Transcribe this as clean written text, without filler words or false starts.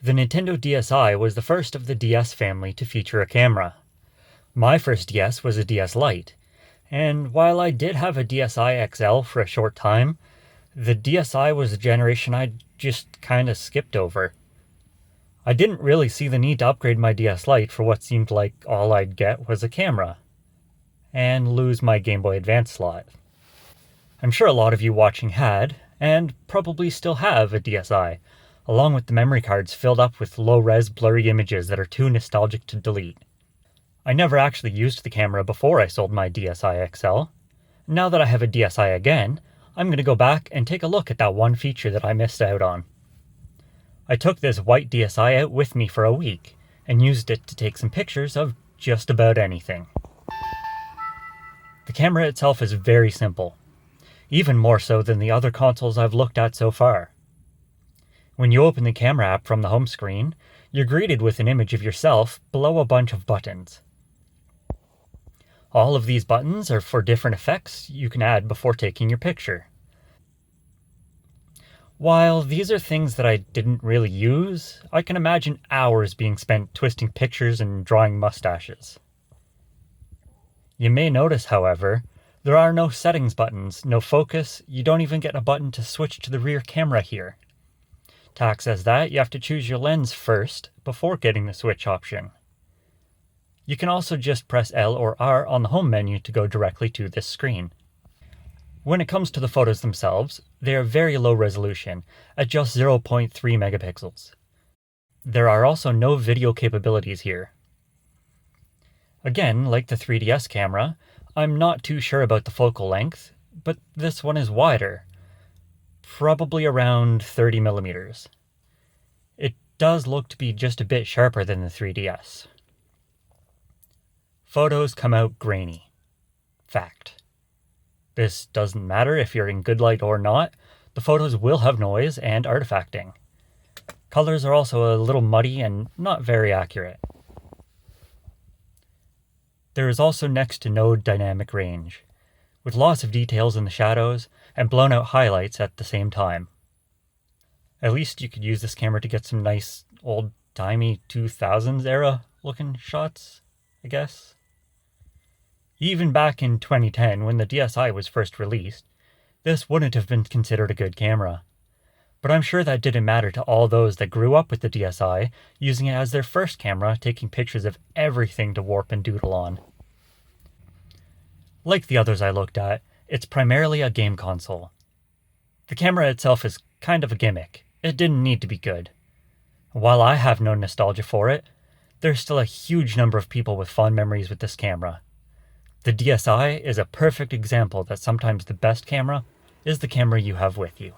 The Nintendo DSi was the first of the DS family to feature a camera. My first DS was a DS Lite, and while I did have a DSi XL for a short time, the DSi was a generation I just kinda skipped over. I didn't really see the need to upgrade my DS Lite for what seemed like all I'd get was a camera, and lose my Game Boy Advance slot. I'm sure a lot of you watching had, and probably still have, a DSi, along with the memory cards filled up with low-res blurry images that are too nostalgic to delete. I never actually used the camera before I sold my DSi XL. Now that I have a DSi again, I'm going to go back and take a look at that one feature that I missed out on. I took this white DSi out with me for a week, and used it to take some pictures of just about anything. The camera itself is very simple, even more so than the other consoles I've looked at so far. When you open the camera app from the home screen, you're greeted with an image of yourself below a bunch of buttons. All of these buttons are for different effects you can add before taking your picture. While these are things that I didn't really use, I can imagine hours being spent twisting pictures and drawing mustaches. You may notice, however, there are no settings buttons, no focus, you don't even get a button to switch to the rear camera here. To access that, you have to choose your lens first, before getting the switch option. You can also just press L or R on the home menu to go directly to this screen. When it comes to the photos themselves, they are very low resolution, at just 0.3 megapixels. There are also no video capabilities here. Again, like the 3DS camera, I'm not too sure about the focal length, but this one is wider. Probably around 30 millimeters. It does look to be just a bit sharper than the 3DS. Photos come out grainy. Fact. This doesn't matter if you're in good light or not, the photos will have noise and artifacting. Colors are also a little muddy and not very accurate. There is also next to no dynamic range, with lots of details in the shadows and blown out highlights at the same time. At least you could use this camera to get some nice old-timey 2000s era looking shots, I guess. Even back in 2010, when the DSi was first released, this wouldn't have been considered a good camera. But I'm sure that didn't matter to all those that grew up with the DSi, using it as their first camera, taking pictures of everything to warp and doodle on. Like the others I looked at, it's primarily a game console. The camera itself is kind of a gimmick. It didn't need to be good. While I have no nostalgia for it, there's still a huge number of people with fond memories with this camera. The DSi is a perfect example that sometimes the best camera is the camera you have with you.